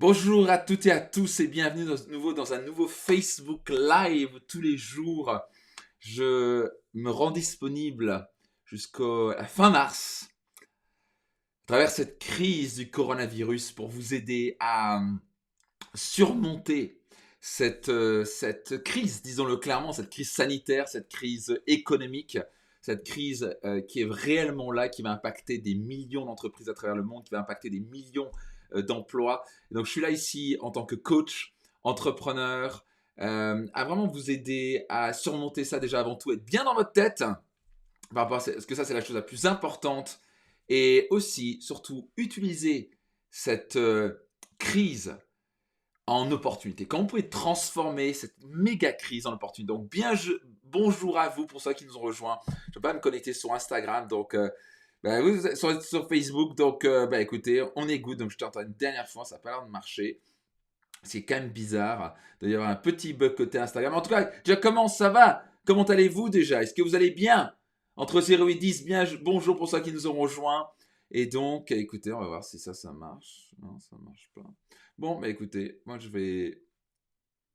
Bonjour à toutes et à tous et bienvenue dans un nouveau Facebook Live tous les jours. Je me rends disponible jusqu'à la fin mars à travers cette crise du coronavirus pour vous aider à surmonter cette crise, disons-le clairement, cette crise sanitaire, cette crise économique, cette crise qui est réellement là, qui va impacter des millions d'entreprises à travers le monde, qui va impacter des millions d'emplois. Et donc je suis là ici en tant que coach, entrepreneur, à vraiment vous aider à surmonter ça déjà avant tout, être bien dans votre tête, par rapport à parce que ça c'est la chose la plus importante, et aussi, surtout, utiliser cette crise en opportunité. Quand vous pouvez transformer cette méga crise en opportunité. Donc, bonjour à vous pour ceux qui nous ont rejoints. Je ne vais pas me connecter sur Instagram, donc vous êtes sur Facebook. Donc, écoutez, on est good. Donc, je t'ai entendu une dernière fois, ça n'a pas l'air de marcher. C'est quand même bizarre. D'ailleurs, un petit bug côté Instagram. En tout cas, déjà, comment ça va? Comment allez-vous déjà? Est-ce que vous allez bien? Entre 0 et 10, bien, bonjour pour ceux qui nous ont rejoints. Et donc, écoutez, on va voir si ça marche. Non, ça marche pas. Bon, écoutez, moi je vais.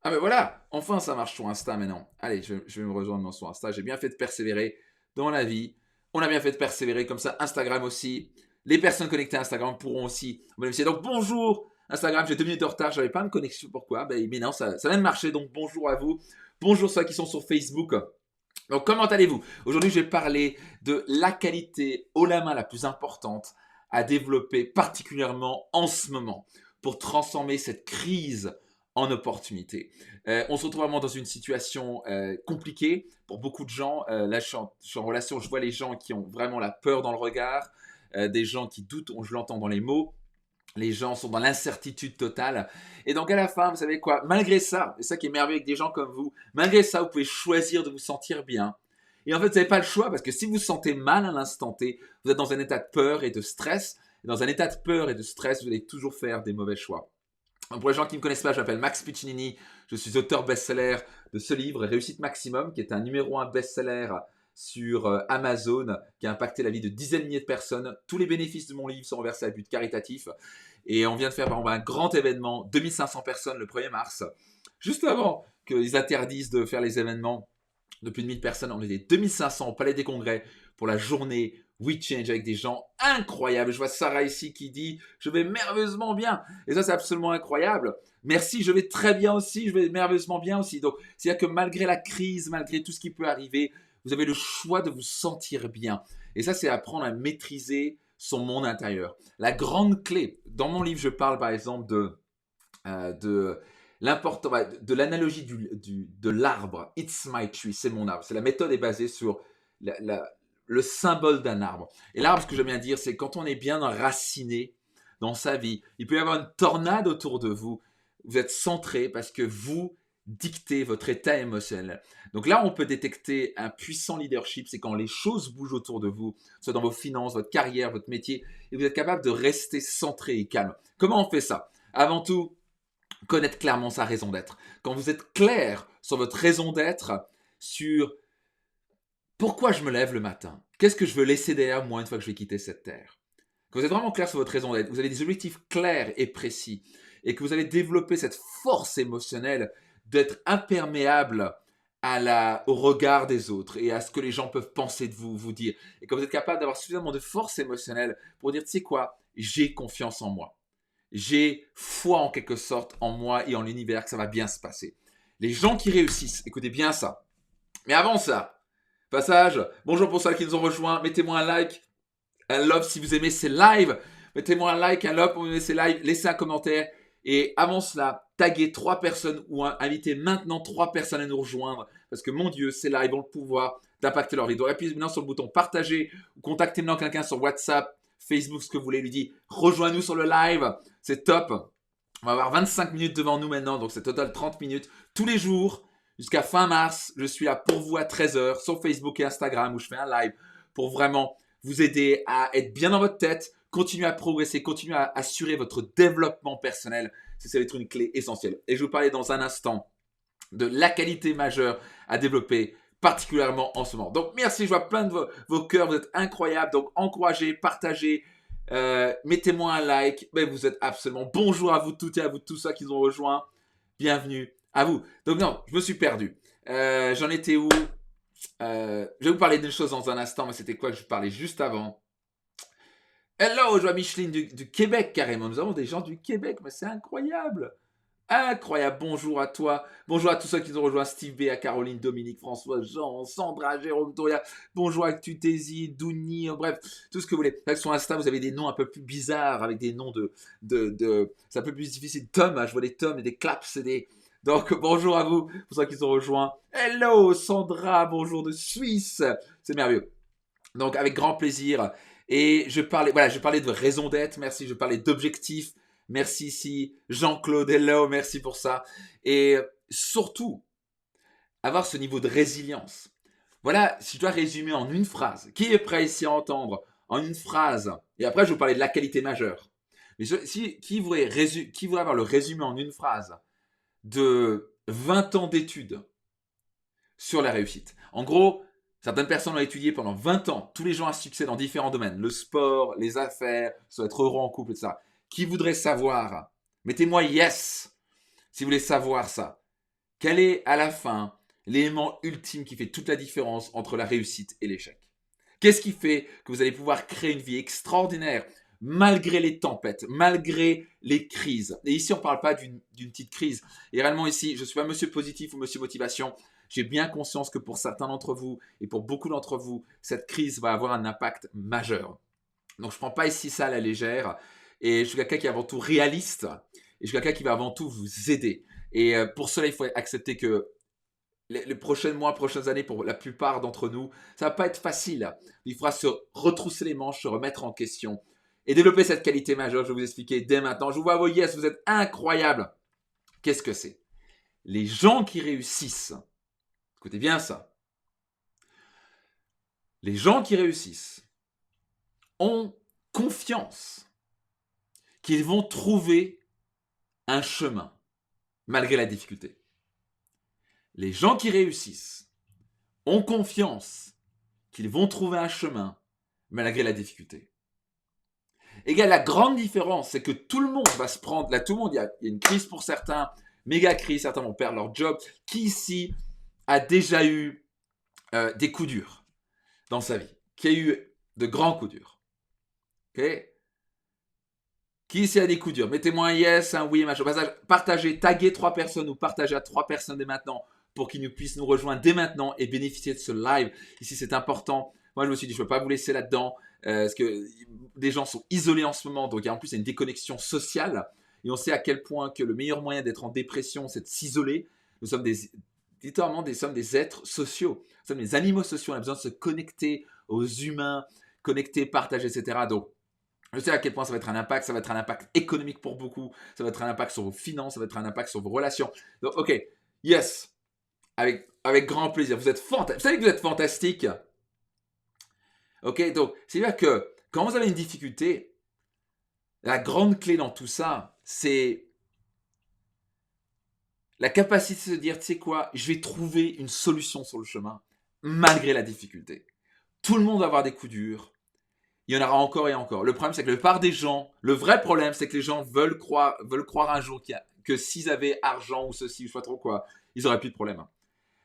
Ah, voilà! Enfin, ça marche sur Insta maintenant. Allez, je vais me rejoindre sur Insta. J'ai bien fait de persévérer dans la vie. On a bien fait de persévérer. Comme ça, Instagram aussi. Les personnes connectées à Instagram pourront aussi bénéficier. Donc, bonjour Instagram. J'ai 2 minutes de retard. J'avais pas de connexion. Pourquoi? Mais non, ça vient de marcher. Donc, bonjour à vous. Bonjour ceux qui sont sur Facebook. Donc, comment allez-vous? Aujourd'hui, je vais parler de la qualité haut la main la plus importante à développer, particulièrement en ce moment, pour transformer cette crise en opportunité. On se retrouve vraiment dans une situation compliquée pour beaucoup de gens. Là, je suis en relation, je vois les gens qui ont vraiment la peur dans le regard, des gens qui doutent, je l'entends dans les mots. Les gens sont dans l'incertitude totale. Et donc à la fin, vous savez quoi? Malgré ça, c'est ça qui est merveilleux avec des gens comme vous, malgré ça, vous pouvez choisir de vous sentir bien. Et en fait, vous n'avez pas le choix parce que si vous vous sentez mal à l'instant T, vous êtes dans un état de peur et de stress. Et dans un état de peur et de stress, vous allez toujours faire des mauvais choix. Donc, pour les gens qui ne me connaissent pas, je m'appelle Max Piccinini. Je suis auteur best-seller de ce livre, Réussite Maximum, qui est un numéro 1 best-seller sur Amazon, qui a impacté la vie de dizaines de milliers de personnes. Tous les bénéfices de mon livre sont reversés à but caritatif. Et on vient de faire par exemple un grand événement, 2500 personnes le 1er mars, juste avant qu'ils interdisent de faire les événements de plus de 1000 personnes. On était 2500 au Palais des Congrès pour la journée We Change avec des gens incroyables. Je vois Sarah ici qui dit « Je vais merveilleusement bien ». Et ça, c'est absolument incroyable. Merci, je vais très bien aussi, je vais merveilleusement bien aussi. Donc, c'est-à-dire que malgré la crise, malgré tout ce qui peut arriver, vous avez le choix de vous sentir bien. Et ça, c'est apprendre à maîtriser son monde intérieur. La grande clé, dans mon livre, je parle par exemple de l'analogie de l'arbre. It's my tree, c'est mon arbre. La méthode est basée sur le symbole d'un arbre. Et l'arbre, ce que j'aime bien dire, c'est quand on est bien enraciné dans sa vie, il peut y avoir une tornade autour de vous. Vous êtes centré parce que vous dictez votre état émotionnel. Donc là, on peut détecter un puissant leadership, c'est quand les choses bougent autour de vous, soit dans vos finances, votre carrière, votre métier, et vous êtes capable de rester centré et calme. Comment on fait ça? Avant tout, connaître clairement sa raison d'être. Quand vous êtes clair sur votre raison d'être, sur pourquoi je me lève le matin, qu'est-ce que je veux laisser derrière moi une fois que je vais quitter cette terre. Quand vous êtes vraiment clair sur votre raison d'être, vous avez des objectifs clairs et précis, et que vous allez développer cette force émotionnelle d'être imperméable au regard des autres et à ce que les gens peuvent penser de vous, vous dire. Et quand vous êtes capable d'avoir suffisamment de force émotionnelle pour dire, tu sais quoi, j'ai confiance en moi. J'ai foi en quelque sorte en moi et en l'univers que ça va bien se passer. Les gens qui réussissent, écoutez bien ça. Mais avant ça, passage, bonjour pour ceux qui nous ont rejoints, mettez-moi un like, un love si vous aimez ces lives, mettez-moi un like, un love pour vous aimer ces lives, laissez un commentaire et avant cela, taguez 3 personnes ou invitez maintenant 3 personnes à nous rejoindre parce que mon Dieu, ces lives ont le pouvoir d'impacter leur vie. Donc appuyez maintenant sur le bouton partager ou contactez maintenant quelqu'un sur WhatsApp, Facebook, ce que vous voulez, lui dire rejoins-nous sur le live, c'est top. On va avoir 25 minutes devant nous maintenant, donc c'est total 30 minutes tous les jours jusqu'à fin mars. Je suis là pour vous à 13h sur Facebook et Instagram où je fais un live pour vraiment vous aider à être bien dans votre tête, continuer à progresser, continuer à assurer votre développement personnel. Ça va être une clé essentielle. Et je vais vous parler dans un instant de la qualité majeure à développer, particulièrement en ce moment. Donc merci, je vois plein de vos cœurs, vous êtes incroyables. Donc encouragez, partagez, Mettez-moi un like. Mais vous êtes absolument... Bonjour à vous toutes et à vous tous ceux qui nous ont rejoints. Bienvenue à vous. Donc non, je me suis perdu. J'en étais où? Je vais vous parler d'une chose dans un instant, mais c'était quoi que je parlais juste avant? Hello, je vois Micheline du Québec carrément. Nous avons des gens du Québec, mais c'est incroyable. Incroyable, bonjour à toi, bonjour à tous ceux qui nous ont rejoint, Steve B, à Caroline, Dominique, François, Jean, Sandra, Jérôme, Toria, bonjour à Tutési, Douni, bref, tout ce que vous voulez. Là, sur Insta, vous avez des noms un peu plus bizarres, avec des noms c'est un peu plus difficile. Tom, hein, je vois des Tom et des Claps, et des... Donc, bonjour à vous, pour ceux qui nous ont rejoints. Hello, Sandra, bonjour de Suisse, c'est merveilleux. Donc, avec grand plaisir. Et je parlais de raison d'être, merci, je parlais d'objectifs. Merci ici, Jean-Claude, hello, merci pour ça. Et surtout, avoir ce niveau de résilience. Voilà, si je dois résumer en une phrase, qui est prêt ici à entendre en une phrase? Et après, je vais vous parler de la qualité majeure. Mais qui voudrait avoir le résumé en une phrase de 20 ans d'études sur la réussite? En gros, certaines personnes ont étudié pendant 20 ans, tous les gens à succès dans différents domaines, le sport, les affaires, être heureux en couple, etc. Qui voudrait savoir? Mettez-moi yes si vous voulez savoir ça. Quel est à la fin l'élément ultime qui fait toute la différence entre la réussite et l'échec? Qu'est-ce qui fait que vous allez pouvoir créer une vie extraordinaire malgré les tempêtes, malgré les crises? Et ici, on ne parle pas d'une petite crise. Et réellement ici, je ne suis pas monsieur positif ou monsieur motivation. J'ai bien conscience que pour certains d'entre vous et pour beaucoup d'entre vous, cette crise va avoir un impact majeur. Donc, je ne prends pas ici ça à la légère. Et je suis quelqu'un qui est avant tout réaliste. Et je suis quelqu'un qui va avant tout vous aider. Et pour cela, il faut accepter que les prochains mois, prochaines années, pour la plupart d'entre nous, ça ne va pas être facile. Il faudra se retrousser les manches, se remettre en question et développer cette qualité majeure. Je vais vous expliquer dès maintenant. Je vous vois vos yes, vous êtes incroyables. Qu'est-ce que c'est? Les gens qui réussissent, écoutez bien ça, les gens qui réussissent ont confiance qu'ils vont trouver un chemin malgré la difficulté. Les gens qui réussissent ont confiance qu'ils vont trouver un chemin malgré la difficulté. Et la grande différence, c'est que tout le monde va se prendre, là tout le monde, il y a une crise pour certains, méga crise, certains vont perdre leur job. Qui ici a déjà eu des coups durs dans sa vie? Qui a eu de grands coups durs? Ok? Qui ici a des coups durs? Mettez-moi un yes, un oui, machin. Au passage, partagez, taguez 3 personnes ou partagez à 3 personnes dès maintenant pour qu'ils puissent nous rejoindre dès maintenant et bénéficier de ce live. Ici, c'est important. Moi, je me suis dit, je ne peux pas vous laisser là-dedans parce que des gens sont isolés en ce moment. Donc, en plus, il y a une déconnexion sociale. Et on sait à quel point que le meilleur moyen d'être en dépression, c'est de s'isoler. Nous sommes littéralement des êtres sociaux. Nous sommes des animaux sociaux. On a besoin de se connecter aux humains, connecter, partager, etc. Donc, je sais à quel point ça va être un impact. Ça va être un impact économique pour beaucoup. Ça va être un impact sur vos finances. Ça va être un impact sur vos relations. Donc, ok, yes, avec grand plaisir. Vous savez que vous êtes fantastique. Ok, donc c'est-à-dire que quand vous avez une difficulté, la grande clé dans tout ça, c'est la capacité de se dire, tu sais quoi, je vais trouver une solution sur le chemin, malgré la difficulté. Tout le monde va avoir des coups durs. Il y en aura encore et encore. Le problème, c'est que la plupart des gens, le vrai problème, c'est que les gens veulent croire un jour que s'ils avaient argent ou ceci, ou je sais pas trop quoi, ils n'auraient plus de problème.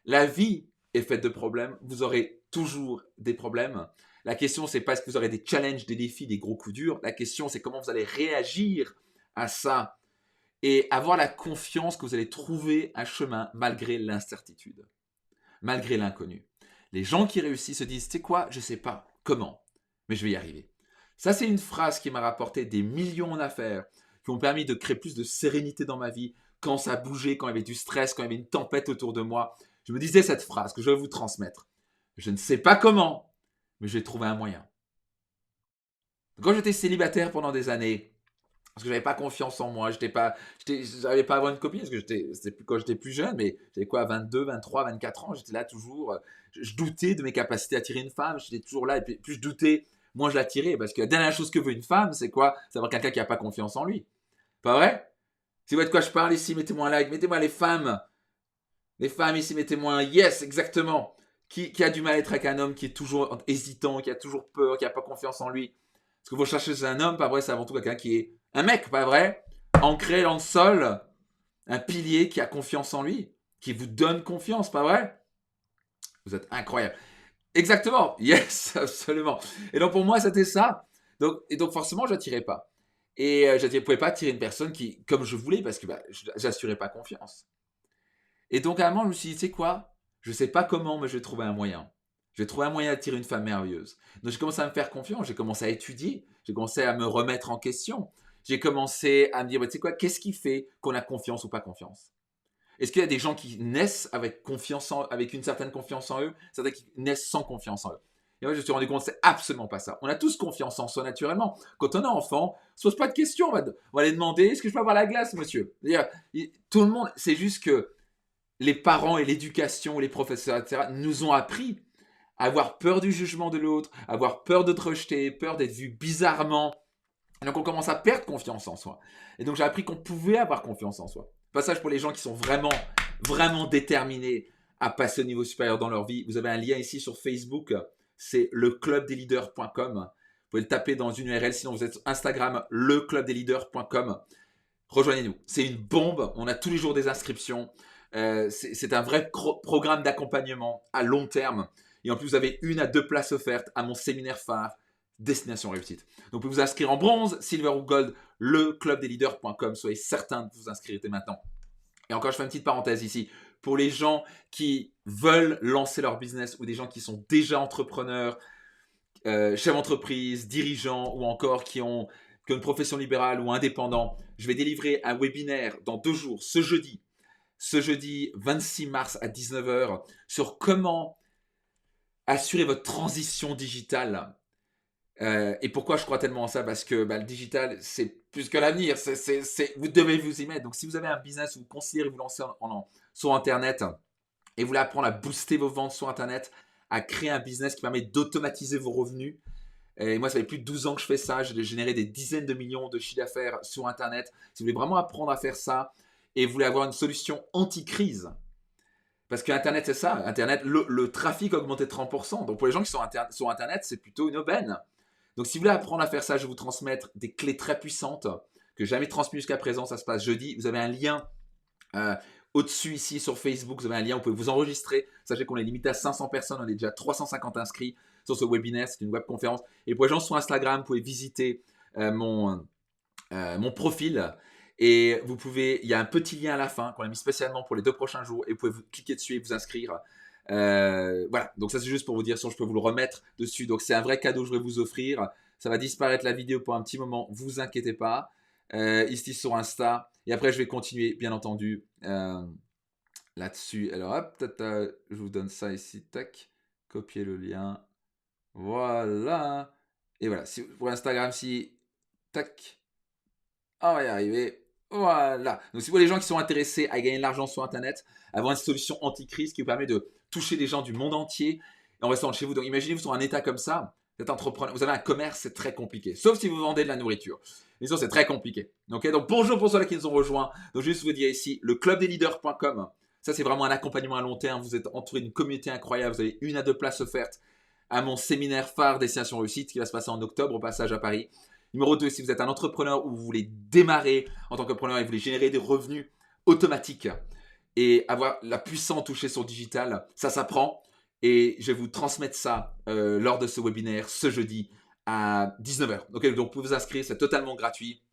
La vie est faite de problèmes. Vous aurez toujours des problèmes. La question, c'est pas est-ce que vous aurez des challenges, des défis, des gros coups durs. La question, c'est comment vous allez réagir à ça et avoir la confiance que vous allez trouver un chemin malgré l'incertitude, malgré l'inconnu. Les gens qui réussissent se disent, tu sais quoi, je ne sais pas comment, mais je vais y arriver. Ça, c'est une phrase qui m'a rapporté des millions en affaires, qui m'ont permis de créer plus de sérénité dans ma vie, quand ça bougeait, quand il y avait du stress, quand il y avait une tempête autour de moi. Je me disais cette phrase que je vais vous transmettre. Je ne sais pas comment, mais je vais trouver un moyen. Quand j'étais célibataire pendant des années, parce que j'avais pas confiance en moi, j'avais pas à avoir une copine, parce que c'était quand j'étais plus jeune, mais j'avais quoi, 22, 23, 24 ans, j'étais là toujours, je doutais de mes capacités à attirer une femme, j'étais toujours là, et puis plus je doutais, moins je l'attirais, parce que la dernière chose que veut une femme, c'est quoi? C'est avoir quelqu'un qui n'a pas confiance en lui. Pas vrai? Si vous voyez de quoi je parle ici, mettez-moi un like, mettez-moi les femmes ici, mettez-moi un yes, exactement. Qui a du mal à être avec un homme qui est toujours hésitant, qui a toujours peur, qui n'a pas confiance en lui? Ce que vous cherchez chez un homme, pas vrai, c'est avant tout quelqu'un qui est un mec, pas vrai, ancré dans le sol, un pilier qui a confiance en lui, qui vous donne confiance, pas vrai? Vous êtes incroyable. Exactement, yes, absolument. Et donc pour moi, c'était ça. Donc forcément, je n'attirais pas. Et je ne pouvais pas attirer une personne qui, comme je voulais, parce que bah, je n'assurais pas confiance. Et donc à un moment, je me suis dit, tu sais quoi? Je ne sais pas comment, mais je vais trouver un moyen. Je vais trouver un moyen d'attirer une femme merveilleuse. Donc j'ai commencé à me faire confiance, j'ai commencé à étudier, j'ai commencé à me remettre en question. J'ai commencé à me dire, bah, tu sais quoi, qu'est-ce qui fait qu'on a confiance ou pas confiance? Est-ce qu'il y a des gens qui naissent avec, avec une certaine confiance en eux, certains qui naissent sans confiance en eux? Et moi, je me suis rendu compte que c'est absolument pas ça. On a tous confiance en soi naturellement. Quand on est enfant, on ne se pose pas de questions. On va aller demander, est-ce que je peux avoir la glace, monsieur? Tout le monde, c'est juste que les parents et l'éducation, les professeurs, etc., nous ont appris à avoir peur du jugement de l'autre, à avoir peur de te rejeter, peur d'être vu bizarrement. Et donc on commence à perdre confiance en soi. Et donc j'ai appris qu'on pouvait avoir confiance en soi. Passage pour les gens qui sont vraiment, vraiment déterminés à passer au niveau supérieur dans leur vie. Vous avez un lien ici sur Facebook, c'est leclubdesleaders.com. Vous pouvez le taper dans une URL, sinon vous êtes sur Instagram, leclubdesleaders.com. Rejoignez-nous. C'est une bombe. On a tous les jours des inscriptions. C'est un vrai programme d'accompagnement à long terme. Et en plus, vous avez 1 à 2 places offertes à mon séminaire phare Destination Réussite. Donc, vous pouvez vous inscrire en bronze, silver ou gold, leclubdesleaders.com. Soyez certain de vous inscrire dès maintenant. Et encore, je fais une petite parenthèse ici. Pour les gens qui veulent lancer leur business ou des gens qui sont déjà entrepreneurs, chefs d'entreprise, dirigeants ou encore qui ont une profession libérale ou indépendant, je vais délivrer un webinaire dans 2 jours, ce jeudi 26 mars à 19h, sur comment assurer votre transition digitale. Et pourquoi je crois tellement en ça? Parce que le digital, c'est plus que l'avenir. Vous devez vous y mettre. Donc, si vous avez un business, vous considérez vous lancer sur Internet et vous voulez apprendre à booster vos ventes sur Internet, à créer un business qui permet d'automatiser vos revenus. Et moi, ça fait plus de 12 ans que je fais ça. J'ai généré des dizaines de millions de chiffres d'affaires sur Internet. Si vous voulez vraiment apprendre à faire ça et vous voulez avoir une solution anti-crise, parce que Internet, c'est ça. Internet, le trafic a augmenté de 30%. Donc, pour les gens qui sont sur Internet, c'est plutôt une aubaine. Donc, si vous voulez apprendre à faire ça, je vais vous transmettre des clés très puissantes que j'ai jamais transmises jusqu'à présent. Ça se passe jeudi. Vous avez un lien au-dessus ici sur Facebook. Vous avez un lien, vous pouvez vous enregistrer. Sachez qu'on est limité à 500 personnes. On est déjà 350 inscrits sur ce webinaire. C'est une webconférence. Et pour les gens sur Instagram, vous pouvez visiter mon profil. Et il y a un petit lien à la fin qu'on a mis spécialement pour les 2 prochains jours. Et vous pouvez cliquer dessus et vous inscrire. Voilà, donc ça c'est juste pour vous dire, si je peux vous le remettre dessus. Donc c'est un vrai cadeau que je vais vous offrir. Ça va disparaître la vidéo pour un petit moment, vous inquiétez pas. Ici sur Insta. Et après je vais continuer, bien entendu, là-dessus. Alors hop, je vous donne ça ici, tac. Copier le lien. Voilà. Et voilà, pour Instagram, si, tac. On va y arriver. Voilà. Donc, si vous voulez les gens qui sont intéressés à gagner de l'argent sur Internet, avoir une solution anti-crise qui vous permet de toucher des gens du monde entier en restant chez vous. Donc, imaginez-vous sur un état comme ça, vous êtes entrepreneur, vous avez un commerce, c'est très compliqué. Sauf si vous vendez de la nourriture. Mais ça, c'est très compliqué. Okay, donc, bonjour pour ceux qui nous ont rejoints. Donc, juste vous dire ici, le clubdesleaders.com. Ça, c'est vraiment un accompagnement à long terme. Vous êtes entouré d'une communauté incroyable. Vous avez 1 à 2 places offertes à mon séminaire phare Destination Réussite qui va se passer en octobre au passage à Paris. Numéro 2, si vous êtes un entrepreneur ou vous voulez démarrer en tant qu'entrepreneur et vous voulez générer des revenus automatiques et avoir la puissance touchée sur le digital, ça s'apprend. Et je vais vous transmettre ça lors de ce webinaire ce jeudi à 19h. Okay, donc, vous pouvez vous inscrire, c'est totalement gratuit.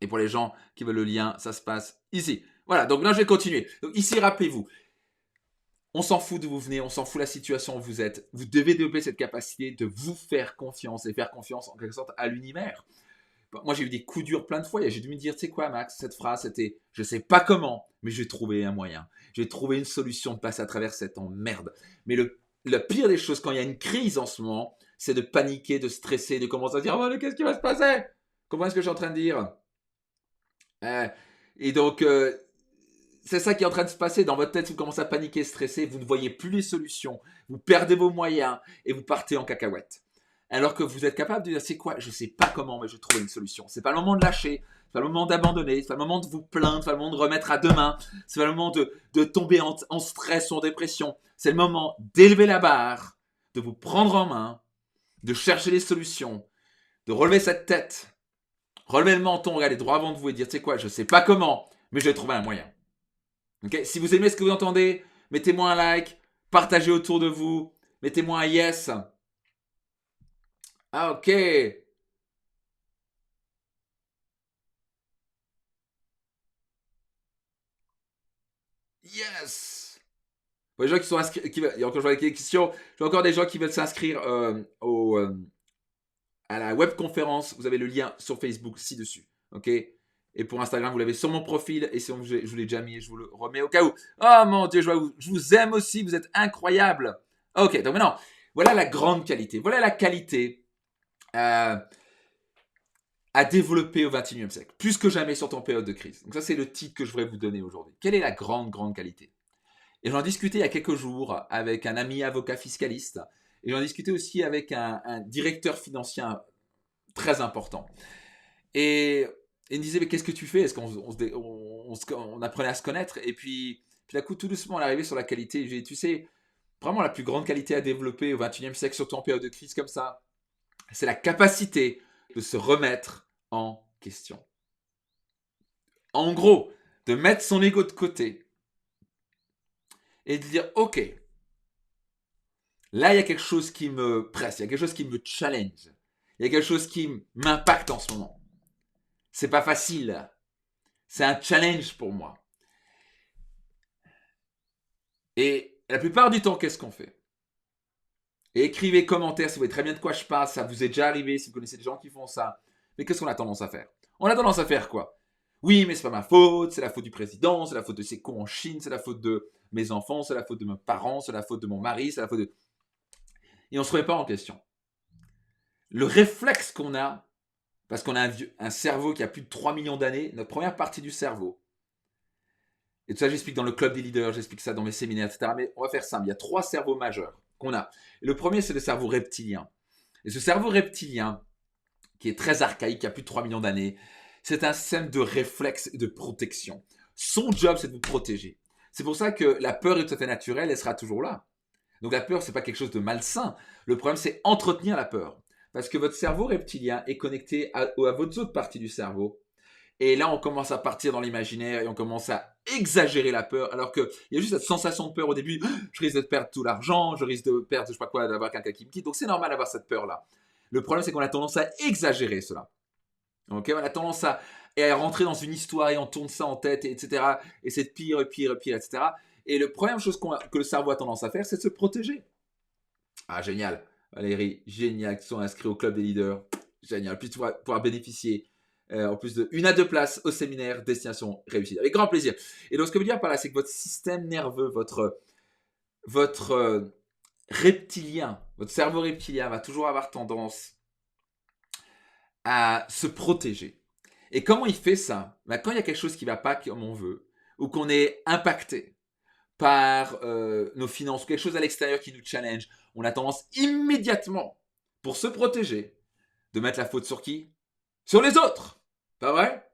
Et pour les gens qui veulent le lien, ça se passe ici. Voilà, donc là, je vais continuer. Donc ici, rappelez-vous, on s'en fout d'où vous venez, on s'en fout de la situation où vous êtes. Vous devez développer cette capacité de vous faire confiance et faire confiance en quelque sorte à l'univers. Moi, j'ai eu des coups durs plein de fois et j'ai dû me dire, tu sais quoi, Max, cette phrase, c'était, je sais pas comment, mais j'ai trouvé un moyen. J'ai trouvé une solution de passer à travers cette emmerde. Mais le pire des choses, quand il y a une crise en ce moment, c'est de paniquer, de stresser, de commencer à dire, oh, mais qu'est-ce qui va se passer? Comprenez ce que je suis en train de dire? Et donc, c'est ça qui est en train de se passer dans votre tête. Vous commencez à paniquer, stresser, vous ne voyez plus les solutions, vous perdez vos moyens et vous partez en cacahuète. Alors que vous êtes capable de dire, c'est quoi? Je ne sais pas comment, mais je trouve une solution. C'est pas le moment de lâcher, c'est pas le moment d'abandonner, c'est pas le moment de vous plaindre, c'est pas le moment de remettre à demain, c'est pas le moment de tomber en stress ou en dépression. C'est le moment d'élever la barre, de vous prendre en main, de chercher les solutions, de relever cette tête, relever le menton, regarder droit devant vous et dire, tu sais quoi, je ne sais pas comment, mais je vais trouver un moyen. Okay, si vous aimez ce que vous entendez, mettez-moi un like, partagez autour de vous, mettez-moi un yes. Ah, ok. Yes. Pour les gens qui sont inscrits, il y a encore des questions. J'ai encore des gens qui veulent s'inscrire à la webconférence. Vous avez le lien sur Facebook ci-dessus. Ok. Et pour Instagram, vous l'avez sur mon profil. Et sinon, je vous l'ai déjà mis et je vous le remets au cas où. Oh mon Dieu, je vous aime aussi. Vous êtes incroyables. Ok, donc maintenant, voilà la grande qualité. Voilà la qualité à développer au XXIe siècle. Plus que jamais, surtout en période de crise. Donc ça, c'est le titre que je voudrais vous donner aujourd'hui. Quelle est la grande qualité? Et j'en discutais il y a quelques jours avec un ami avocat fiscaliste. Et j'en discutais aussi avec un directeur financier très important. Et il me disait, mais qu'est-ce que tu fais? Est-ce qu'on apprenait à se connaître? Et puis d'un coup, tout doucement, on est arrivé sur la qualité. J'ai dit, tu sais, vraiment la plus grande qualité à développer au XXIe siècle, surtout en période de crise comme ça, c'est la capacité de se remettre en question. En gros, de mettre son ego de côté et de dire, ok, là, il y a quelque chose qui me presse, il y a quelque chose qui me challenge, il y a quelque chose qui m'impacte en ce moment. C'est pas facile, c'est un challenge pour moi. Et la plupart du temps, qu'est-ce qu'on fait? Et écrivez commentaires si vous voyez très bien de quoi je parle, ça vous est déjà arrivé, si vous connaissez des gens qui font ça. Mais qu'est-ce qu'on a tendance à faire? On a tendance à faire quoi? Oui, mais c'est pas ma faute, c'est la faute du président, c'est la faute de ces cons en Chine, c'est la faute de mes enfants, c'est la faute de mes parents, c'est la faute de mon mari, c'est la faute de... Et on ne se remet pas en question. Le réflexe qu'on a, parce qu'on a un cerveau qui a plus de 3 millions d'années, notre première partie du cerveau, et tout ça j'explique dans le club des leaders, j'explique ça dans mes séminaires, etc. Mais on va faire simple, il y a 3 cerveaux majeurs qu'on a. Et le premier, c'est le cerveau reptilien. Et ce cerveau reptilien, qui est très archaïque, qui a plus de 3 millions d'années, c'est un système de réflexe et de protection. Son job, c'est de vous protéger. C'est pour ça que la peur est tout à fait naturelle, elle sera toujours là. Donc la peur, c'est pas quelque chose de malsain. Le problème, c'est entretenir la peur. Parce que votre cerveau reptilien est connecté à votre autre partie du cerveau. Et là, on commence à partir dans l'imaginaire et on commence à exagérer la peur. Alors qu'il y a juste cette sensation de peur au début. Je risque de perdre tout l'argent, je risque de perdre, je sais pas quoi, d'avoir quelqu'un qui me quitte. Donc c'est normal d'avoir cette peur-là. Le problème, c'est qu'on a tendance à exagérer cela. Okay, on a tendance à rentrer dans une histoire et on tourne ça en tête, etc. Et c'est de pire, etc. Et la première chose que le cerveau a tendance à faire, c'est de se protéger. Ah, génial. Valérie, génial, qui sont inscrits au club des leaders. Génial. Puis tu vas pouvoir bénéficier en plus de 1 à 2 places au séminaire Destination Réussite. Avec grand plaisir. Et donc, ce que je veux dire par là, c'est que votre système nerveux, votre reptilien, votre cerveau reptilien va toujours avoir tendance à se protéger. Et comment il fait ça? Quand il y a quelque chose qui ne va pas comme on veut, ou qu'on est impacté par nos finances, ou quelque chose à l'extérieur qui nous challenge, on a tendance immédiatement, pour se protéger, de mettre la faute sur qui? Sur les autres. Pas vrai?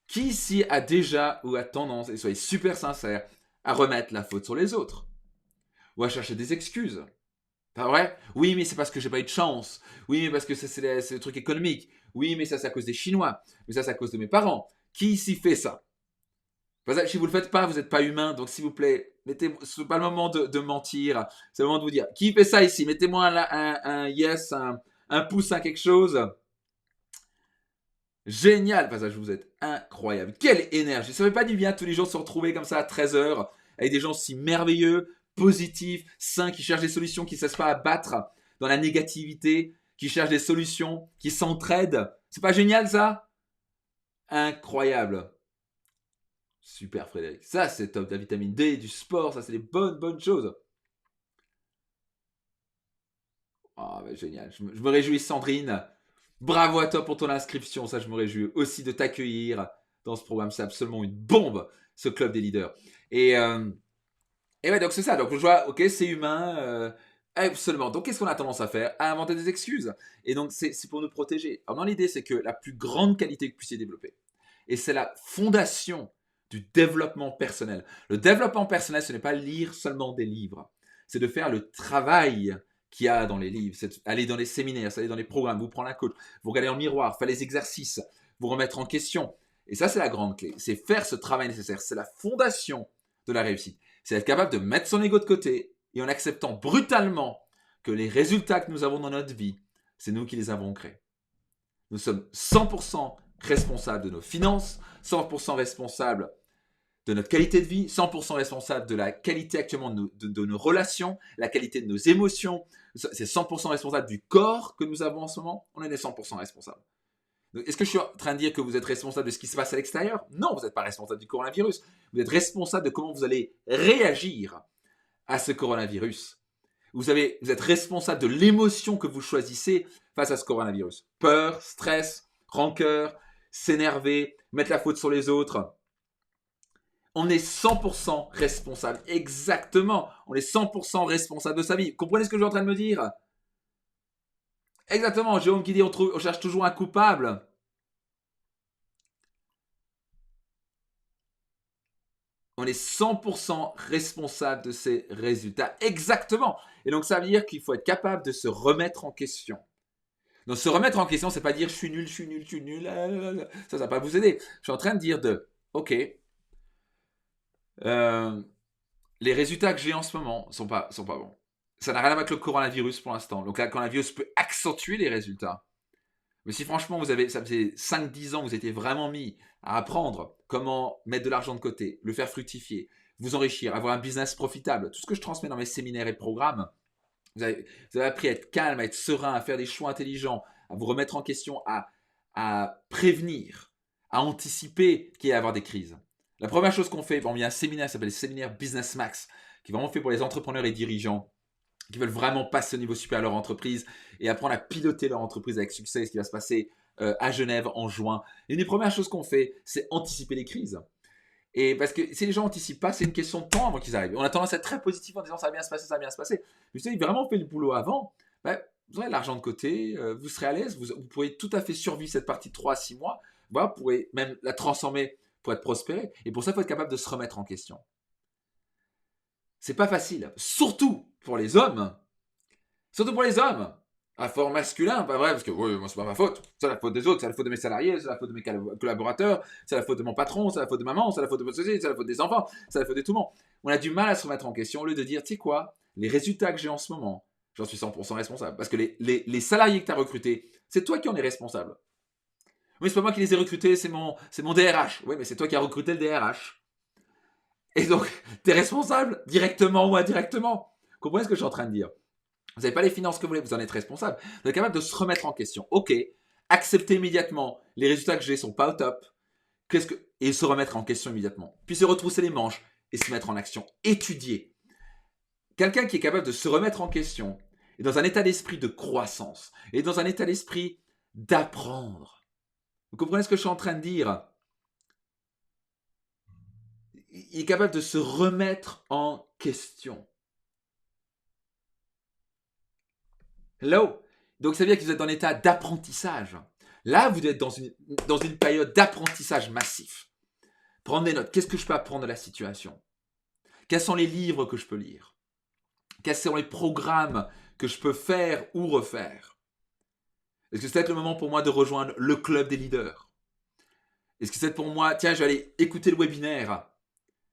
Qui ici a déjà ou a tendance, et soyez super sincères, à remettre la faute sur les autres? Ou à chercher des excuses? Pas vrai? Oui, mais c'est parce que j'ai pas eu de chance. Oui, mais parce que c'est le truc économique. Oui, mais ça, c'est à cause des Chinois. Mais ça, c'est à cause de mes parents. Qui ici fait ça? Si vous ne le faites pas, vous n'êtes pas humain. Donc, s'il vous plaît, ce n'est pas le moment de mentir. C'est le moment de vous dire, qui fait ça ici? Mettez-moi un yes, un pouce, quelque chose. Génial. Vous êtes incroyable. Quelle énergie. Ça ne fait pas du bien tous les jours de se retrouver comme ça à 13h avec des gens si merveilleux, positifs, sains, qui cherchent des solutions, qui ne cessent pas à battre dans la négativité, qui cherchent des solutions, qui s'entraident. C'est pas génial ça? Incroyable. Super Frédéric. Ça c'est top. De la vitamine D, du sport, ça c'est des bonnes choses. Ah oh, génial. Je me réjouis Sandrine. Bravo à toi pour ton inscription. Ça je me réjouis aussi de t'accueillir dans ce programme. C'est absolument une bombe, ce club des leaders. Et ouais, donc c'est ça. Donc je vois, ok, c'est humain. Absolument. Donc qu'est-ce qu'on a tendance à faire? À inventer des excuses. Et donc c'est pour nous protéger. Alors, l'idée c'est que la plus grande qualité que vous puissiez développer, et c'est la fondation du développement personnel. Le développement personnel, ce n'est pas lire seulement des livres. C'est de faire le travail qu'il y a dans les livres, c'est aller dans les séminaires, c'est aller dans les programmes, vous prendre un coach, vous regarder en miroir, faire les exercices, vous remettre en question. Et ça, c'est la grande clé. C'est faire ce travail nécessaire. C'est la fondation de la réussite. C'est être capable de mettre son ego de côté et en acceptant brutalement que les résultats que nous avons dans notre vie, c'est nous qui les avons créés. Nous sommes 100% responsables de nos finances, 100% responsables de notre qualité de vie, 100% responsables de la qualité actuellement de nos relations, la qualité de nos émotions. C'est 100% responsable du corps que nous avons en ce moment. On en est 100% responsable. Est-ce que je suis en train de dire que vous êtes responsable de ce qui se passe à l'extérieur? Non, vous n'êtes pas responsable du coronavirus. Vous êtes responsable de comment vous allez réagir à ce coronavirus. Vous êtes responsable de l'émotion que vous choisissez face à ce coronavirus. Peur, stress, rancœur, s'énerver, mettre la faute sur les autres. On est 100% responsable. Exactement. On est 100% responsable de sa vie. Vous comprenez ce que je suis en train de me dire? Exactement. Jérôme qui dit on cherche toujours un coupable. On est 100% responsable de ces résultats. Exactement. Et donc, ça veut dire qu'il faut être capable de se remettre en question. Donc, se remettre en question, c'est pas dire je suis nul, je suis nul, je suis nul. Ça va pas vous aider. Je suis en train de dire ok, les résultats que j'ai en ce moment sont pas bons. Ça n'a rien à voir avec le coronavirus pour l'instant. Donc, le coronavirus peut accentuer les résultats. Mais si franchement, ça faisait 5-10 ans que vous étiez vraiment mis à apprendre comment mettre de l'argent de côté, le faire fructifier, vous enrichir, avoir un business profitable, tout ce que je transmets dans mes séminaires et programmes, vous avez appris à être calme, à être serein, à faire des choix intelligents, à vous remettre en question, à prévenir, à anticiper qu'il y a à avoir des crises. La première chose qu'on fait, il y a un séminaire qui s'appelle le séminaire Business Max, qui est vraiment fait pour les entrepreneurs et dirigeants qui veulent vraiment passer au niveau supérieur à leur entreprise et apprendre à piloter leur entreprise avec succès, ce qui va se passer à Genève en juin. Et une des premières choses qu'on fait, c'est anticiper les crises. Et parce que si les gens n'anticipent pas, c'est une question de temps avant qu'ils arrivent. On a tendance à être très positif en disant ça va bien se passer, ça va bien se passer. Mais si vous avez vraiment fait le boulot avant, vous aurez de l'argent de côté, vous serez à l'aise, vous pourrez tout à fait survivre cette partie de 3 à 6 mois, vous pourrez même la transformer pour être prospéré. Et pour ça, il faut être capable de se remettre en question. C'est pas facile, surtout pour les hommes. Surtout pour les hommes. Un fort masculin, pas vrai, parce que oui, moi c'est pas ma faute. C'est la faute des autres, c'est la faute de mes salariés, c'est la faute de mes collaborateurs, c'est la faute de mon patron, c'est la faute de maman, c'est la faute de votre société, c'est la faute des enfants, c'est la faute de tout le monde. On a du mal à se remettre en question au lieu de dire, tu sais quoi, les résultats que j'ai en ce moment, j'en suis 100% responsable. Parce que les salariés que tu as recrutés, c'est toi qui en es responsable. Oui, c'est pas moi qui les ai recrutés, c'est mon DRH. Oui, mais c'est toi qui as recruté le DRH. Et donc, tu es responsable, directement ou indirectement. Vous comprenez ce que je suis en train de dire? Vous n'avez pas les finances que vous voulez, vous en êtes responsable. Vous êtes capable de se remettre en question. Ok, accepter immédiatement les résultats que j'ai sont pas au top. Et se remettre en question immédiatement. Puis se retrousser les manches et se mettre en action. Étudier. Quelqu'un qui est capable de se remettre en question est dans un état d'esprit de croissance. Et dans un état d'esprit d'apprendre. Vous comprenez ce que je suis en train de dire? Il est capable de se remettre en question. Hello. Donc ça veut dire que vous êtes dans l'état d'apprentissage. Là, vous êtes dans une période d'apprentissage massif. Prenez des notes. Qu'est-ce que je peux apprendre de la situation? Quels sont les livres que je peux lire? Quels sont les programmes que je peux faire ou refaire? Est-ce que c'est peut-être le moment pour moi de rejoindre le club des leaders? Est-ce que c'est pour moi, tiens, je vais aller écouter le webinaire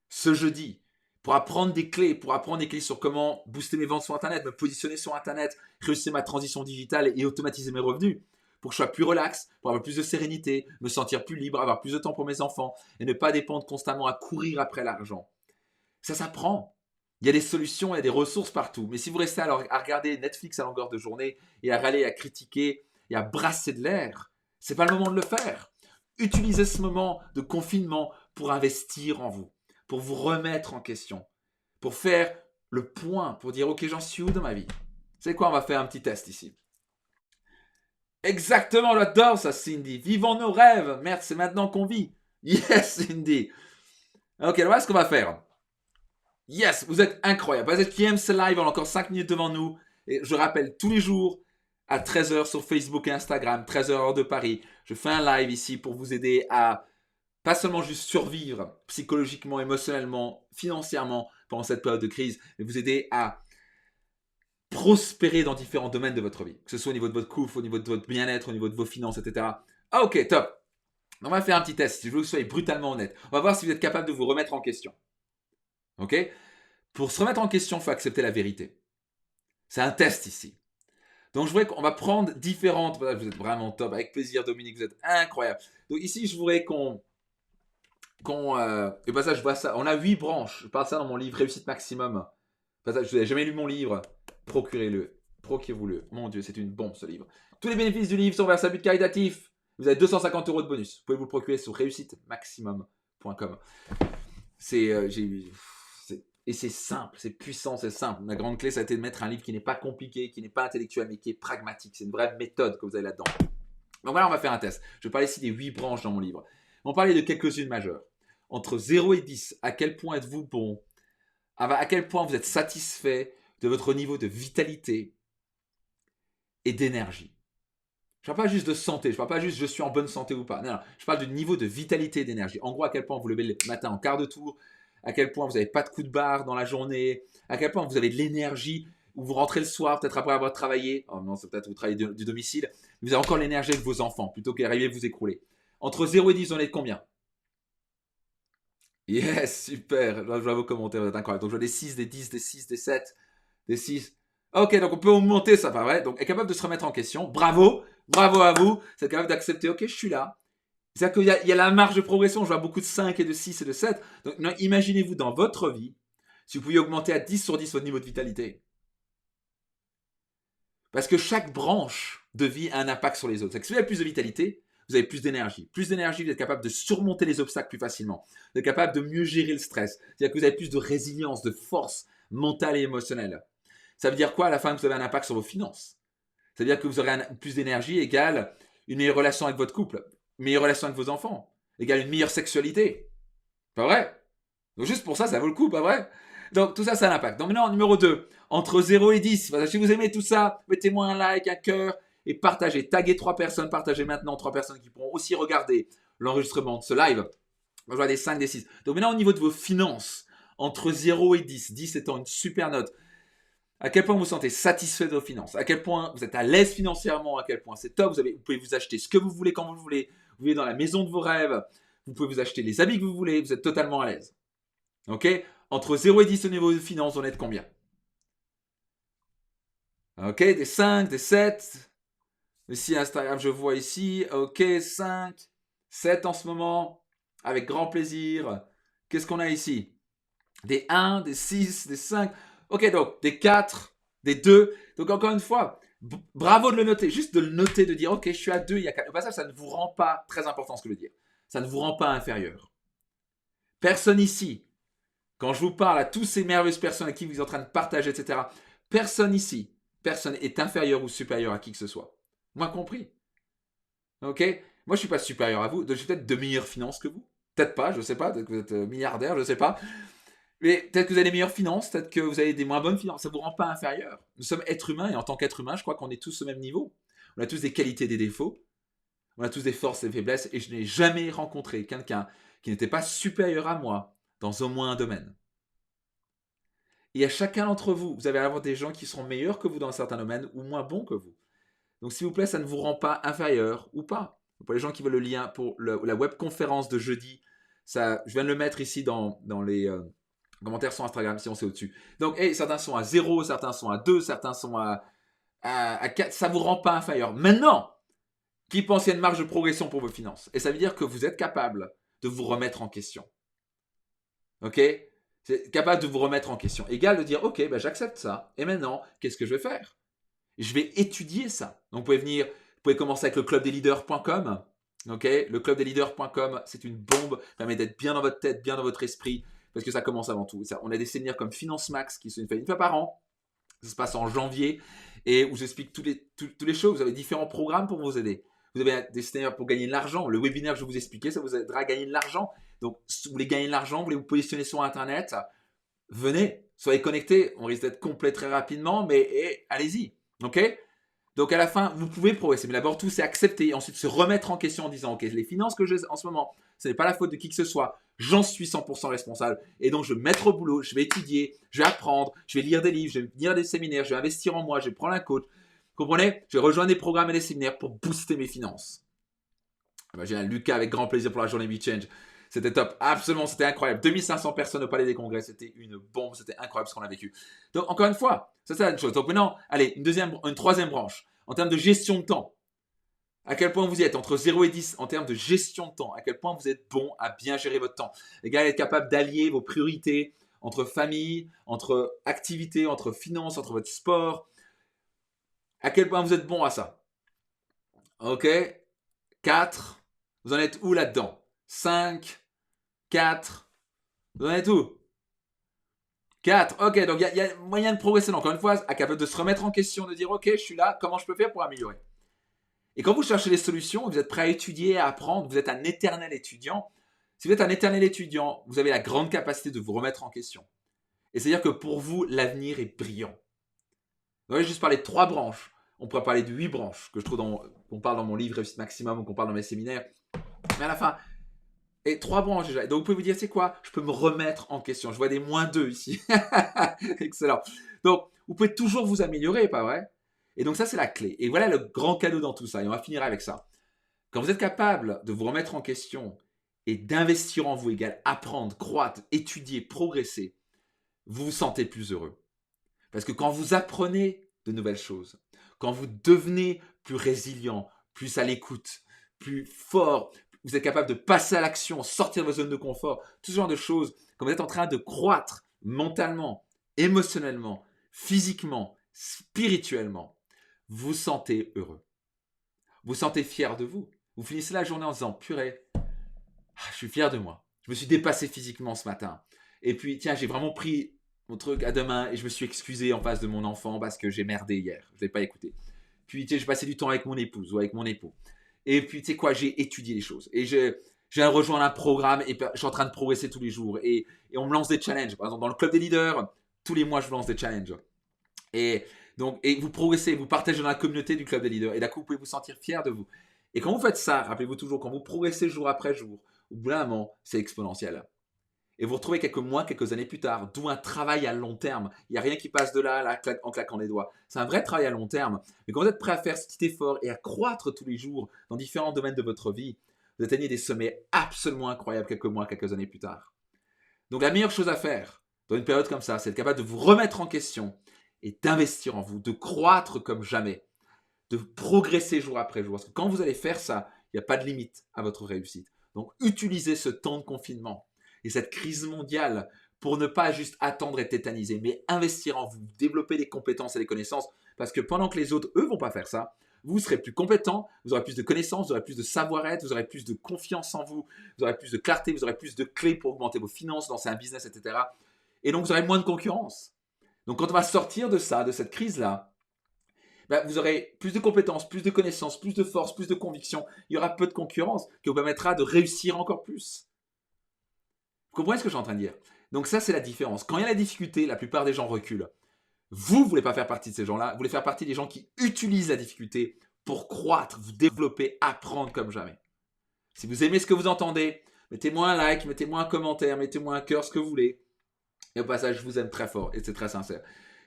ce jeudi pour apprendre des clés, sur comment booster mes ventes sur Internet, me positionner sur Internet, réussir ma transition digitale et automatiser mes revenus, pour que je sois plus relax, pour avoir plus de sérénité, me sentir plus libre, avoir plus de temps pour mes enfants et ne pas dépendre constamment à courir après l'argent. Ça s'apprend. Il y a des solutions, il y a des ressources partout. Mais si vous restez à regarder Netflix à longueur de journée et à râler, à critiquer et à brasser de l'air, c'est pas le moment de le faire. Utilisez ce moment de confinement pour investir en vous, pour vous remettre en question, pour faire le point, pour dire ok, j'en suis où dans ma vie? C'est quoi, on va faire un petit test ici. Exactement, j'adore ça, Cindy. Vivons nos rêves. Merde, c'est maintenant qu'on vit. Yes, Cindy. Ok, alors voilà ce qu'on va faire. Yes, vous êtes incroyable. Vous êtes qui aime ce live, on a encore 5 minutes devant nous. Et je rappelle, tous les jours, à 13h sur Facebook et Instagram, 13h heure de Paris, je fais un live ici pour vous aider à pas seulement juste survivre psychologiquement, émotionnellement, financièrement pendant cette période de crise, mais vous aider à prospérer dans différents domaines de votre vie, que ce soit au niveau de votre couple, au niveau de votre bien-être, au niveau de vos finances, etc. Ah, ok, top. On va faire un petit test. Je veux que vous soyez brutalement honnête. On va voir si vous êtes capable de vous remettre en question. Ok? Pour se remettre en question, il faut accepter la vérité. C'est un test ici. Donc je voudrais qu'on va prendre différentes. Vous êtes vraiment top, avec plaisir, Dominique, vous êtes incroyable. Donc ici, je voudrais et ben ça, je vois ça. On a 8 branches. Je parle ça dans mon livre Réussite Maximum. Je n'ai jamais lu mon livre. Procurez-le. Procurez-vous-le. Mon Dieu, c'est une bombe ce livre. Tous les bénéfices du livre sont vers sa but caritatif. Vous avez 250 € de bonus. Vous pouvez vous le procurer sur réussitemaximum.com. Et c'est simple, c'est puissant, c'est simple. La grande clé, ça a été de mettre un livre qui n'est pas compliqué, qui n'est pas intellectuel, mais qui est pragmatique. C'est une vraie méthode que vous avez là-dedans. Donc voilà, on va faire un test. Je vais parler ici des 8 branches dans mon livre. On va parler de quelques-unes majeures. Entre 0 et 10, à quel point êtes-vous bon? À quel point vous êtes satisfait de votre niveau de vitalité et d'énergie? Je ne parle pas juste de santé, je ne parle pas juste je suis en bonne santé ou pas. Non, non, je parle du niveau de vitalité et d'énergie. En gros, à quel point vous levez le matin en quart de tour, à quel point vous n'avez pas de coup de barre dans la journée, à quel point vous avez de l'énergie, où vous rentrez le soir, peut-être après avoir travaillé. Oh non, c'est peut-être vous travaillez du domicile. Vous avez encore l'énergie avec vos enfants, plutôt qu'arriver à vous écrouler. Entre 0 et 10, on est de combien? Yes, super. Je vois vos commentaires, vous êtes incroyables. Donc je vois des 6, des 10, des 6, des 7, des 6. Ok, donc on peut augmenter ça, pas vrai? Donc est capable de se remettre en question. Bravo, bravo à vous. C'est capable d'accepter, ok, je suis là. C'est-à-dire qu'il y a la marge de progression. Je vois beaucoup de 5 et de 6 et de 7. Donc imaginez-vous dans votre vie, si vous pouviez augmenter à 10 sur 10 votre niveau de vitalité. Parce que chaque branche de vie a un impact sur les autres. C'est que si vous avez plus de vitalité, vous avez plus d'énergie. Plus d'énergie, vous êtes capable de surmonter les obstacles plus facilement. Vous êtes capable de mieux gérer le stress. C'est-à-dire que vous avez plus de résilience, de force mentale et émotionnelle. Ça veut dire quoi à la fin que vous avez un impact sur vos finances? Ça veut dire que vous aurez plus d'énergie égale une meilleure relation avec votre couple, une meilleure relation avec vos enfants, égale une meilleure sexualité. Pas vrai? Donc juste pour ça, ça vaut le coup, pas vrai? Donc tout ça, ça a un impact. Donc maintenant, numéro 2, entre 0 et 10. Si vous aimez tout ça, mettez-moi un like, un cœur et partagez. Taguez 3 personnes, partagez maintenant 3 personnes qui pourront aussi regarder l'enregistrement de ce live. Moi, je vois des 5, des 6. Donc maintenant, au niveau de vos finances, entre 0 et 10, 10 étant une super note, à quel point vous vous sentez satisfait de vos finances, à quel point vous êtes à l'aise financièrement, à quel point c'est top, vous pouvez vous acheter ce que vous voulez quand vous voulez, vous vivez dans la maison de vos rêves, vous pouvez vous acheter les habits que vous voulez, vous êtes totalement à l'aise. Ok? Entre 0 et 10 au niveau de finances, on est de combien? Ok, des 5, des 7. Ici, Instagram, je vois ici. Ok, 5, 7 en ce moment. Avec grand plaisir. Qu'est-ce qu'on a ici? Des 1, des 6, des 5. Ok, donc des 4, des 2. Donc encore une fois, bravo de le noter. Juste de le noter, de dire, ok, je suis à 2, il y a 4. Au passage, ça ne vous rend pas, très important ce que je veux dire, ça ne vous rend pas inférieur. Personne ici, quand je vous parle à tous ces merveilleuses personnes à qui vous êtes en train de partager, etc., personne ici, personne est inférieur ou supérieur à qui que ce soit. Moi compris. Ok? Moi, je ne suis pas supérieur à vous. J'ai peut-être de meilleures finances que vous. Peut-être pas, je ne sais pas. Peut-être que vous êtes milliardaire, je ne sais pas. Mais peut-être que vous avez des meilleures finances, peut-être que vous avez des moins bonnes finances. Ça ne vous rend pas inférieur. Nous sommes êtres humains et en tant qu'être humain, je crois qu'on est tous au même niveau. On a tous des qualités et des défauts. On a tous des forces et des faiblesses. Et je n'ai jamais rencontré quelqu'un qui n'était pas supérieur à moi dans au moins un domaine. Et à chacun d'entre vous, vous allez avoir des gens qui seront meilleurs que vous dans un certain domaine ou moins bons que vous. Donc s'il vous plaît, ça ne vous rend pas inférieur ou pas. Pour les gens qui veulent le lien pour la webconférence de jeudi, ça, je viens de le mettre ici dans les commentaires sur Instagram, si on sait au-dessus. Donc certains sont à 0, certains sont à 2, certains sont à 4. Ça ne vous rend pas inférieur. Maintenant, qui pense qu'il y a une marge de progression pour vos finances? Et ça veut dire que vous êtes capable de vous remettre en question. Ok? C'est capable de vous remettre en question. Égal de dire, ok, ben j'accepte ça. Et maintenant, qu'est-ce que je vais faire? Je vais étudier ça. Donc, vous pouvez commencer avec le clubdesleaders.com. Ok, le clubdesleaders.com, c'est une bombe. Ça permet d'être bien dans votre tête, bien dans votre esprit, parce que ça commence avant tout. On a des séminaires comme Finance Max qui sont une fois par an. Ça se passe en janvier et où j'explique toutes les choses. Vous avez différents programmes pour vous aider. Vous avez des séminaires pour gagner de l'argent. Le webinaire que je vais vous expliquer, ça vous aidera à gagner de l'argent. Donc, si vous voulez gagner de l'argent, vous voulez vous positionner sur Internet, venez, soyez connectés. On risque d'être complet très rapidement, mais allez-y. Ok? Donc à la fin, vous pouvez progresser. Mais d'abord, tout c'est accepter et ensuite se remettre en question en disant, ok, les finances que j'ai en ce moment, ce n'est pas la faute de qui que ce soit. J'en suis 100% responsable. Et donc, je vais me mettre au boulot, je vais étudier, je vais apprendre, je vais lire des livres, je vais lire des séminaires, je vais investir en moi, je vais prendre un coach. Vous comprenez? Je vais rejoindre des programmes et des séminaires pour booster mes finances. J'ai un Lucas avec grand plaisir pour la journée WeChange. C'était top, absolument, c'était incroyable. 2500 personnes au Palais des Congrès, c'était une bombe, c'était incroyable ce qu'on a vécu. Donc, encore une fois, ça c'est la chose. Donc maintenant, allez, une troisième branche, en termes de gestion de temps. À quel point vous y êtes entre 0 et 10 en termes de gestion de temps. À quel point vous êtes bon à bien gérer votre temps. Les gars, être capable d'allier vos priorités entre famille, entre activité, entre finances, entre votre sport. À quel point vous êtes bon à ça. Ok. 4. Vous en êtes où là-dedans? 5. 4. Vous en êtes où? 4. Ok, donc il y a moyen de progresser. Encore une fois, à capable de se remettre en question, de dire ok, je suis là, comment je peux faire pour améliorer? Et quand vous cherchez les solutions, vous êtes prêt à étudier, à apprendre, vous êtes un éternel étudiant. Si vous êtes un éternel étudiant, vous avez la grande capacité de vous remettre en question. Et c'est-à-dire que pour vous, l'avenir est brillant. On va juste parler de 3 branches. On pourrait parler de 8 branches que je trouve qu'on parle dans mon livre Réussite Maximum ou qu'on parle dans mes séminaires. Mais à la fin, et 3 branches déjà. Donc vous pouvez vous dire, c'est quoi? Je peux me remettre en question. Je vois des -2 ici. Excellent. Donc vous pouvez toujours vous améliorer, pas vrai? Et donc ça, c'est la clé. Et voilà le grand cadeau dans tout ça. Et on va finir avec ça. Quand vous êtes capable de vous remettre en question et d'investir en vous, égale apprendre, croître, étudier, progresser, vous vous sentez plus heureux. Parce que quand vous apprenez de nouvelles choses, quand vous devenez plus résilient, plus à l'écoute, plus fort, vous êtes capable de passer à l'action, sortir de vos zones de confort, tout ce genre de choses, quand vous êtes en train de croître mentalement, émotionnellement, physiquement, spirituellement, vous sentez heureux. Vous sentez fier de vous. Vous finissez la journée en disant, purée, je suis fier de moi. Je me suis dépassé physiquement ce matin. Et puis, tiens, j'ai vraiment pris mon truc à deux mains et je me suis excusé en face de mon enfant parce que j'ai merdé hier. Je ne l'ai pas écouté. Puis, tu sais, j'ai passé du temps avec mon épouse ou avec mon époux. Et puis, tu sais quoi, j'ai étudié les choses. Et j'ai rejoint un programme et je suis en train de progresser tous les jours. Et on me lance des challenges. Par exemple, dans le club des leaders, tous les mois, je vous lance des challenges. Et vous progressez, vous partagez dans la communauté du club des leaders. Et d'un coup, vous pouvez vous sentir fier de vous. Et quand vous faites ça, rappelez-vous toujours, quand vous progressez jour après jour, au bout d'un moment, c'est exponentiel. Et vous retrouvez quelques mois, quelques années plus tard, d'où un travail à long terme. Il n'y a rien qui passe de là à là en claquant les doigts. C'est un vrai travail à long terme. Mais quand vous êtes prêt à faire ce petit effort et à croître tous les jours dans différents domaines de votre vie, vous atteignez des sommets absolument incroyables quelques mois, quelques années plus tard. Donc la meilleure chose à faire dans une période comme ça, c'est être capable de vous remettre en question et d'investir en vous, de croître comme jamais, de progresser jour après jour. Parce que quand vous allez faire ça, il n'y a pas de limite à votre réussite. Donc utilisez ce temps de confinement et cette crise mondiale pour ne pas juste attendre et tétaniser, mais investir en vous, développer des compétences et des connaissances, parce que pendant que les autres, eux, vont pas faire ça, vous serez plus compétent, vous aurez plus de connaissances, vous aurez plus de savoir-être, vous aurez plus de confiance en vous, vous aurez plus de clarté, vous aurez plus de clés pour augmenter vos finances, lancer un business, etc. Et donc, vous aurez moins de concurrence. Donc, quand on va sortir de ça, de cette crise-là, vous aurez plus de compétences, plus de connaissances, plus de force, plus de conviction. Il y aura peu de concurrence qui vous permettra de réussir encore plus. Vous comprenez ce que je suis en train de dire? Donc ça, c'est la différence. Quand il y a la difficulté, la plupart des gens reculent. Vous ne voulez pas faire partie de ces gens-là. Vous voulez faire partie des gens qui utilisent la difficulté pour croître, vous développer, apprendre comme jamais. Si vous aimez ce que vous entendez, mettez-moi un like, mettez-moi un commentaire, mettez-moi un cœur, ce que vous voulez. Et au passage, je vous aime très fort et c'est très sincère.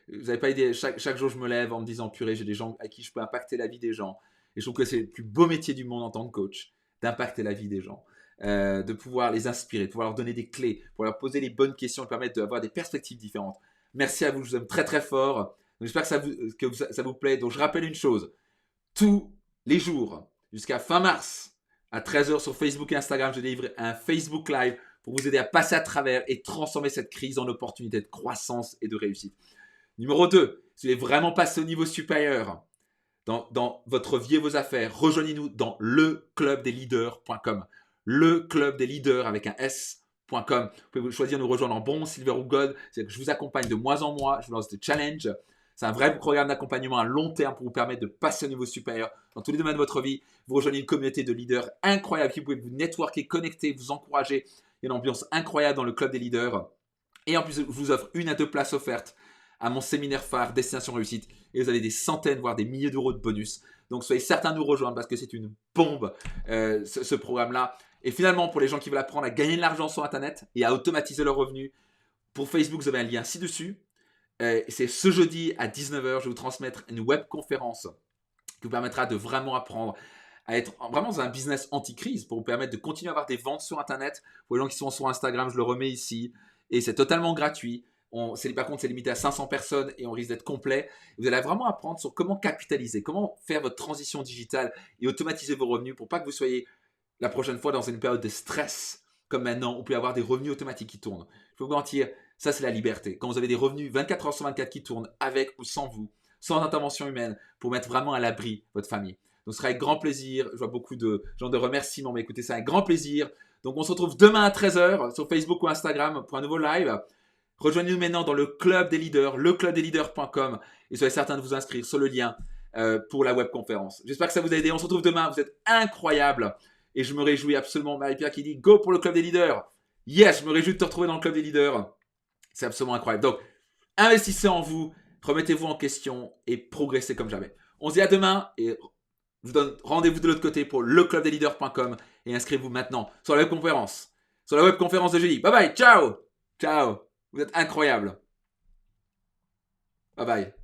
Vous n'avez pas idée, chaque jour je me lève en me disant, purée, j'ai des gens à qui je peux impacter la vie des gens. Et je trouve que c'est le plus beau métier du monde en tant que coach, d'impacter la vie des gens. De pouvoir les inspirer, de pouvoir leur donner des clés, de pouvoir leur poser les bonnes questions, de permettre d'avoir des perspectives différentes. Merci à vous, je vous aime très très fort. J'espère que ça vous plaît. Donc je rappelle une chose, tous les jours, jusqu'à fin mars, à 13h sur Facebook et Instagram, je délivre un Facebook Live pour vous aider à passer à travers et transformer cette crise en opportunité de croissance et de réussite. Numéro 2, si vous voulez vraiment passer au niveau supérieur dans votre vie et vos affaires, rejoignez-nous dans leclubdesleaders.com. Le club des leaders avec un S.com. Vous pouvez choisir de nous rejoindre en bronze, silver ou gold. C'est-à-dire que je vous accompagne de mois en mois. Je vous lance des challenges. C'est un vrai programme d'accompagnement à long terme pour vous permettre de passer au niveau supérieur dans tous les domaines de votre vie. Vous rejoignez une communauté de leaders incroyable qui vous pouvez vous networker, connecter, vous encourager. Il y a une ambiance incroyable dans le club des leaders. Et en plus, je vous offre 1 à 2 places offertes à mon séminaire phare Destination Réussite et vous avez des centaines, voire des milliers d'euros de bonus. Donc soyez certains de nous rejoindre parce que c'est une bombe ce programme-là. Et finalement, pour les gens qui veulent apprendre à gagner de l'argent sur Internet et à automatiser leurs revenus, pour Facebook, vous avez un lien ci-dessus. C'est ce jeudi à 19h, je vais vous transmettre une webconférence qui vous permettra de vraiment apprendre à être vraiment dans un business anti-crise pour vous permettre de continuer à avoir des ventes sur Internet. Pour les gens qui sont sur Instagram, je le remets ici. Et c'est totalement gratuit. Par contre, c'est limité à 500 personnes et on risque d'être complet. Vous allez vraiment apprendre sur comment capitaliser, comment faire votre transition digitale et automatiser vos revenus pour pas que vous soyez la prochaine fois dans une période de stress comme maintenant, on peut avoir des revenus automatiques qui tournent. Je peux vous mentir, ça c'est la liberté. Quand vous avez des revenus 24 heures sur 24 qui tournent avec ou sans vous, sans intervention humaine, pour mettre vraiment à l'abri votre famille. Donc ce sera avec grand plaisir. Je vois beaucoup de gens de remerciements, mais écoutez, c'est un grand plaisir. Donc on se retrouve demain à 13h sur Facebook ou Instagram pour un nouveau live. Rejoignez-nous maintenant dans le Club des Leaders, leclubdesleaders.com et soyez certain de vous inscrire sur le lien pour la webconférence. J'espère que ça vous a aidé. On se retrouve demain. Vous êtes incroyables. Et je me réjouis absolument. Marie-Pierre qui dit go pour le Club des Leaders. Yes, je me réjouis de te retrouver dans le Club des Leaders. C'est absolument incroyable. Donc, investissez en vous, remettez-vous en question et progressez comme jamais. On se dit à demain et je vous donne rendez-vous de l'autre côté pour leclubdesleaders.com et inscrivez-vous maintenant sur la webconférence. Sur la webconférence de jeudi. Bye bye, ciao. Ciao. Vous êtes incroyables. Bye bye.